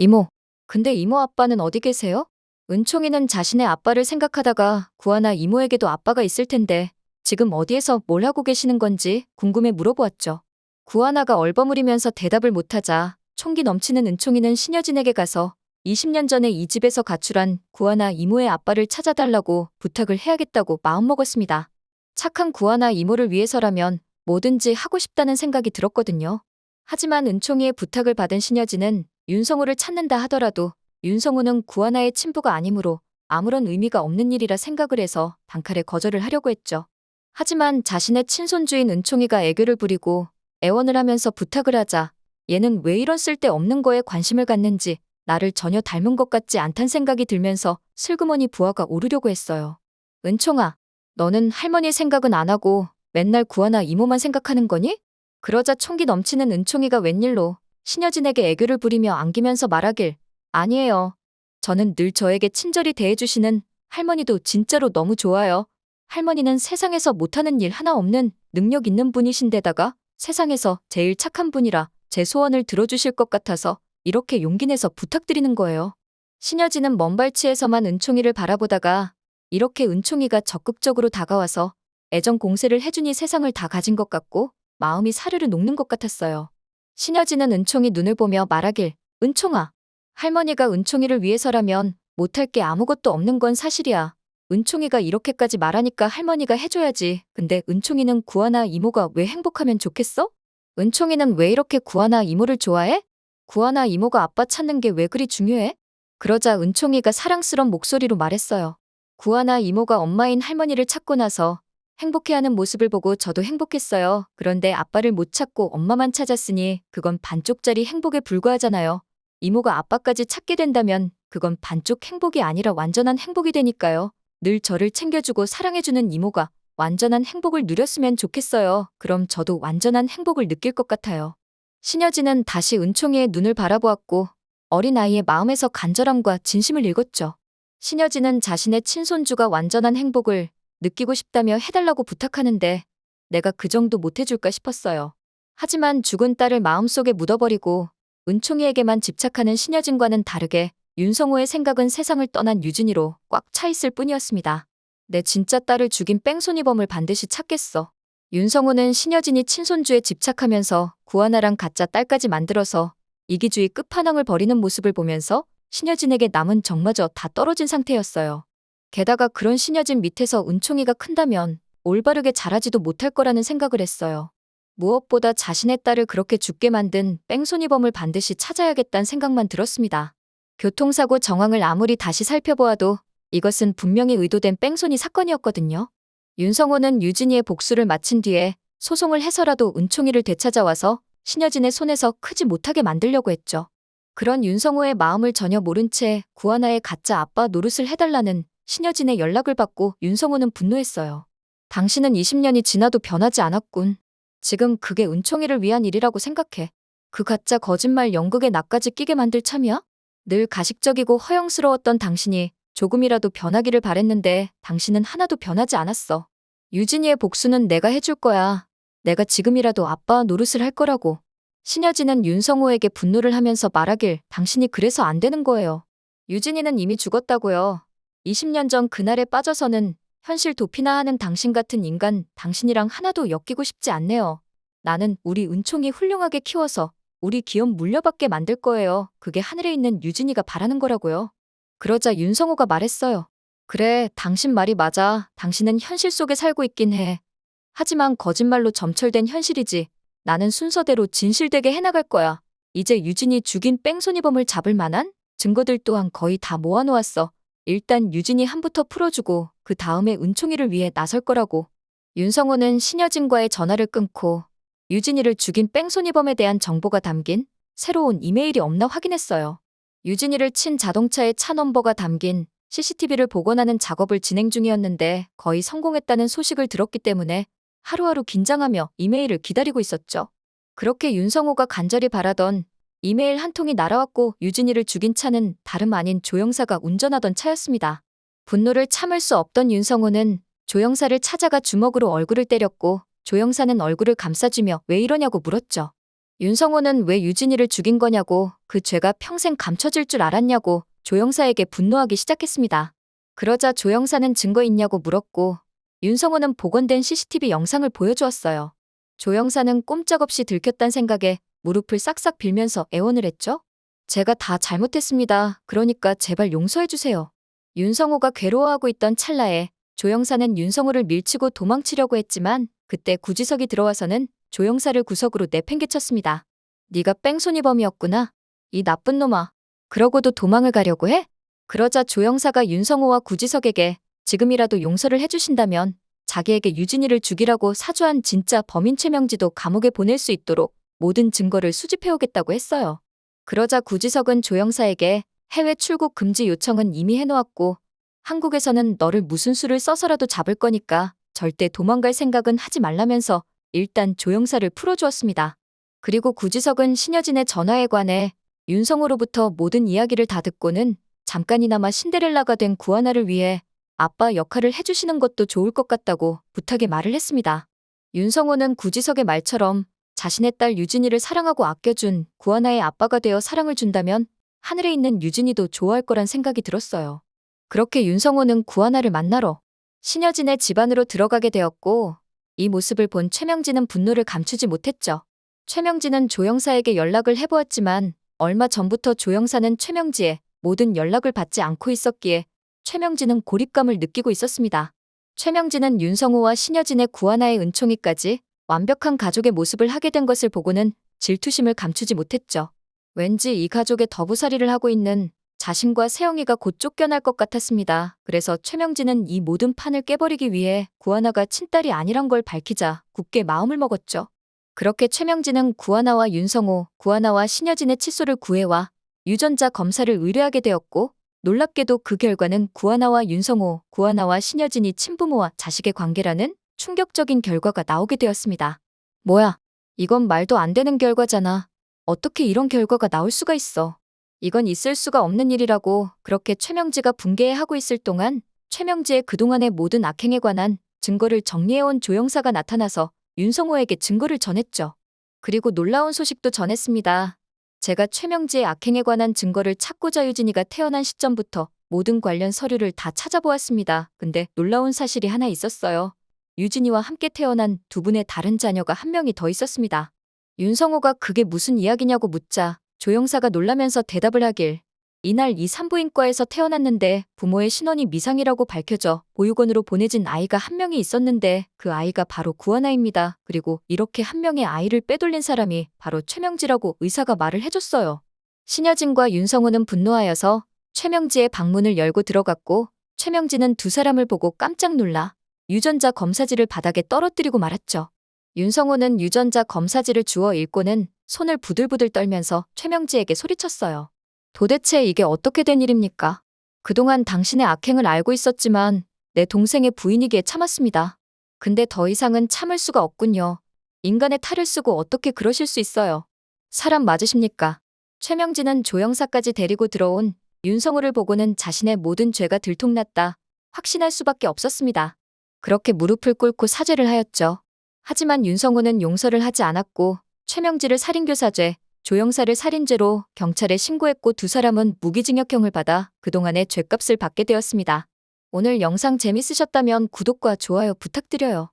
이모, 근데 이모 아빠는 어디 계세요? 은총이는 자신의 아빠를 생각하다가 구하나 이모에게도 아빠가 있을 텐데 지금 어디에서 뭘 하고 계시는 건지 궁금해 물어보았죠. 구하나가 얼버무리면서 대답을 못하자 총기 넘치는 은총이는 신여진에게 가서 20년 전에 이 집에서 가출한 구하나 이모의 아빠를 찾아달라고 부탁을 해야겠다고 마음먹었습니다. 착한 구하나 이모를 위해서라면 뭐든지 하고 싶다는 생각이 들었거든요. 하지만 은총이의 부탁을 받은 신여진은 윤성우를 찾는다 하더라도 윤성우는 구하나의 친부가 아니므로 아무런 의미가 없는 일이라 생각을 해서 단칼에 거절을 하려고 했죠. 하지만 자신의 친손주인 은총이가 애교를 부리고 애원을 하면서 부탁을 하자 얘는 왜 이런 쓸데없는 거에 관심을 갖는지 나를 전혀 닮은 것 같지 않단 생각이 들면서 슬그머니 부하가 오르려고 했어요. 은총아, 너는 할머니 생각은 안 하고 맨날 구하나 이모만 생각하는 거니? 그러자 총기 넘치는 은총이가 웬일로 신여진에게 애교를 부리며 안기면서 말하길, 아니에요. 저는 늘 저에게 친절히 대해주시는 할머니도 진짜로 너무 좋아요. 할머니는 세상에서 못하는 일 하나 없는 능력 있는 분이신데다가 세상에서 제일 착한 분이라 제 소원을 들어주실 것 같아서 이렇게 용기 내서 부탁드리는 거예요. 신여진은 먼 발치에서만 은총이를 바라보다가 이렇게 은총이가 적극적으로 다가와서 애정 공세를 해주니 세상을 다 가진 것 같고 마음이 사르르 녹는 것 같았어요. 신여진은 은총이 눈을 보며 말하길, 은총아, 할머니가 은총이를 위해서라면 못할 게 아무것도 없는 건 사실이야. 은총이가 이렇게까지 말하니까 할머니가 해줘야지. 근데 은총이는 구하나 이모가 왜 행복하면 좋겠어? 은총이는 왜 이렇게 구하나 이모를 좋아해? 구하나 이모가 아빠 찾는 게 왜 그리 중요해? 그러자 은총이가 사랑스런 목소리로 말했어요. 구하나 이모가 엄마인 할머니를 찾고 나서 행복해하는 모습을 보고 저도 행복했어요. 그런데 아빠를 못 찾고 엄마만 찾았으니 그건 반쪽짜리 행복에 불과하잖아요. 이모가 아빠까지 찾게 된다면 그건 반쪽 행복이 아니라 완전한 행복이 되니까요. 늘 저를 챙겨주고 사랑해주는 이모가 완전한 행복을 누렸으면 좋겠어요. 그럼 저도 완전한 행복을 느낄 것 같아요. 신여진은 다시 은총이의 눈을 바라보았고 어린아이의 마음에서 간절함과 진심을 읽었죠. 신여진은 자신의 친손주가 완전한 행복을 느끼고 싶다며 해달라고 부탁하는데 내가 그 정도 못해줄까 싶었어요. 하지만 죽은 딸을 마음속에 묻어버리고 은총이에게만 집착하는 신여진과는 다르게 윤성호의 생각은 세상을 떠난 유진이로 꽉 차 있을 뿐이었습니다. 내 진짜 딸을 죽인 뺑소니범을 반드시 찾겠어. 윤성호는 신여진이 친손주에 집착하면서 구하나랑 가짜 딸까지 만들어서 이기주의 끝판왕을 벌이는 모습을 보면서 신여진에게 남은 정마저 다 떨어진 상태였어요. 게다가 그런 신여진 밑에서 은총이가 큰다면 올바르게 자라지도 못할 거라는 생각을 했어요. 무엇보다 자신의 딸을 그렇게 죽게 만든 뺑소니범을 반드시 찾아야겠다는 생각만 들었습니다. 교통사고 정황을 아무리 다시 살펴보아도 이것은 분명히 의도된 뺑소니 사건이었거든요. 윤성호는 유진이의 복수를 마친 뒤에 소송을 해서라도 은총이를 되찾아와서 신여진의 손에서 크지 못하게 만들려고 했죠. 그런 윤성호의 마음을 전혀 모른 채 구하나의 가짜 아빠 노릇을 해달라는 신여진의 연락을 받고 윤성호는 분노했어요. 당신은 20년이 지나도 변하지 않았군. 지금 그게 은총이를 위한 일이라고 생각해. 그 가짜 거짓말 연극에 나까지 끼게 만들 참이야? 늘 가식적이고 허영스러웠던 당신이 조금이라도 변하기를 바랬는데 당신은 하나도 변하지 않았어. 유진이의 복수는 내가 해줄 거야. 내가 지금이라도 아빠 노릇을 할 거라고. 신여진은 윤성호에게 분노를 하면서 말하길, 당신이 그래서 안 되는 거예요. 유진이는 이미 죽었다고요. 20년 전 그날에 빠져서는 현실 도피나 하는 당신 같은 인간, 당신이랑 하나도 엮이고 싶지 않네요. 나는 우리 은총이 훌륭하게 키워서 우리 기업 물려받게 만들 거예요. 그게 하늘에 있는 유진이가 바라는 거라고요. 그러자 윤성호가 말했어요. 그래, 당신 말이 맞아. 당신은 현실 속에 살고 있긴 해. 하지만 거짓말로 점철된 현실이지. 나는 순서대로 진실되게 해나갈 거야. 이제 유진이 죽인 뺑소니범을 잡을 만한 증거들 또한 거의 다 모아놓았어. 일단 유진이 한부터 풀어주고 그 다음에 은총이를 위해 나설 거라고. 윤성호는 신여진과의 전화를 끊고 유진이를 죽인 뺑소니범에 대한 정보가 담긴 새로운 이메일이 없나 확인했어요. 유진이를 친 자동차의 차 넘버가 담긴 CCTV를 복원하는 작업을 진행 중이었는데 거의 성공했다는 소식을 들었기 때문에 하루하루 긴장하며 이메일을 기다리고 있었죠. 그렇게 윤성호가 간절히 바라던 이메일 한 통이 날아왔고 유진이를 죽인 차는 다름 아닌 조영사가 운전하던 차였습니다. 분노를 참을 수 없던 윤성호는 조영사를 찾아가 주먹으로 얼굴을 때렸고 조영사는 얼굴을 감싸주며 왜 이러냐고 물었죠. 윤성호는 왜 유진이를 죽인 거냐고, 그 죄가 평생 감춰질 줄 알았냐고 조 형사에게 분노하기 시작했습니다. 그러자 조 형사는 증거 있냐고 물었고, 윤성호는 복원된 CCTV 영상을 보여주었어요. 조 형사는 꼼짝없이 들켰단 생각에 무릎을 싹싹 빌면서 애원을 했죠. 제가 다 잘못했습니다. 그러니까 제발 용서해주세요. 윤성호가 괴로워하고 있던 찰나에 조 형사는 윤성호를 밀치고 도망치려고 했지만 그때 구지석이 들어와서는 조 형사를 구석으로 내팽개쳤습니다. 네가 뺑소니범이었구나. 이 나쁜 놈아. 그러고도 도망을 가려고 해? 그러자 조 형사가 윤성호와 구지석에게 지금이라도 용서를 해주신다면 자기에게 유진이를 죽이라고 사주한 진짜 범인 최명지도 감옥에 보낼 수 있도록 모든 증거를 수집해오겠다고 했어요. 그러자 구지석은 조 형사에게 해외 출국 금지 요청은 이미 해놓았고 한국에서는 너를 무슨 수를 써서라도 잡을 거니까 절대 도망갈 생각은 하지 말라면서 일단 조 형사를 풀어주었습니다. 그리고 구지석은 신여진의 전화에 관해 윤성호로부터 모든 이야기를 다 듣고는 잠깐이나마 신데렐라가 된 구하나를 위해 아빠 역할을 해주시는 것도 좋을 것 같다고 부탁의 말을 했습니다. 윤성호는 구지석의 말처럼 자신의 딸 유진이를 사랑하고 아껴준 구하나의 아빠가 되어 사랑을 준다면 하늘에 있는 유진이도 좋아할 거란 생각이 들었어요. 그렇게 윤성호는 구하나를 만나러 신여진의 집안으로 들어가게 되었고 이 모습을 본 최명진은 분노를 감추지 못했죠. 최명진은 조 형사에게 연락을 해보았지만 얼마 전부터 조 형사는 최명지의 모든 연락을 받지 않고 있었기에 최명진은 고립감을 느끼고 있었습니다. 최명진은 윤성호와 신여진의 구하나의 은총이까지 완벽한 가족의 모습을 하게 된 것을 보고는 질투심을 감추지 못했죠. 왠지 이 가족의 더부살이를 하고 있는 자신과 세영이가 곧 쫓겨날 것 같았습니다. 그래서 최명진은 이 모든 판을 깨버리기 위해 구하나가 친딸이 아니란 걸 밝히자 굳게 마음을 먹었죠. 그렇게 최명진은 구하나와 윤성호, 구하나와 신여진의 칫솔을 구해와 유전자 검사를 의뢰하게 되었고 놀랍게도 그 결과는 구하나와 윤성호, 구하나와 신여진이 친부모와 자식의 관계라는 충격적인 결과가 나오게 되었습니다. 뭐야? 이건 말도 안 되는 결과잖아. 어떻게 이런 결과가 나올 수가 있어. 이건 있을 수가 없는 일이라고 그렇게 최명지가 분개해하고 있을 동안 최명지의 그동안의 모든 악행에 관한 증거를 정리해온 조 형사가 나타나서 윤성호에게 증거를 전했죠. 그리고 놀라운 소식도 전했습니다. 제가 최명지의 악행에 관한 증거를 찾고자 유진이가 태어난 시점부터 모든 관련 서류를 다 찾아보았습니다. 근데 놀라운 사실이 하나 있었어요. 유진이와 함께 태어난 두 분의 다른 자녀가 한 명이 더 있었습니다. 윤성호가 그게 무슨 이야기냐고 묻자 조 형사가 놀라면서 대답을 하길 이날 이 산부인과에서 태어났는데 부모의 신원이 미상이라고 밝혀져 보육원으로 보내진 아이가 한 명이 있었는데 그 아이가 바로 구하나입니다. 그리고 이렇게 한 명의 아이를 빼돌린 사람이 바로 최명지라고 의사가 말을 해줬어요. 신여진과 윤성호는 분노하여서 최명지의 방문을 열고 들어갔고 최명지는 두 사람을 보고 깜짝 놀라 유전자 검사지를 바닥에 떨어뜨리고 말았죠. 윤성호는 유전자 검사지를 주워 읽고는 손을 부들부들 떨면서 최명지에게 소리쳤어요. 도대체 이게 어떻게 된 일입니까? 그동안 당신의 악행을 알고 있었지만 내 동생의 부인이기에 참았습니다. 근데 더 이상은 참을 수가 없군요. 인간의 탈을 쓰고 어떻게 그러실 수 있어요? 사람 맞으십니까? 최명진은 조 형사까지 데리고 들어온 윤성호를 보고는 자신의 모든 죄가 들통났다 확신할 수밖에 없었습니다. 그렇게 무릎을 꿇고 사죄를 하였죠. 하지만 윤성호는 용서를 하지 않았고 최명지를 살인교사죄, 조 형사를 살인죄로 경찰에 신고했고 두 사람은 무기징역형을 받아 그동안의 죗값을 받게 되었습니다. 오늘 영상 재밌으셨다면 구독과 좋아요 부탁드려요.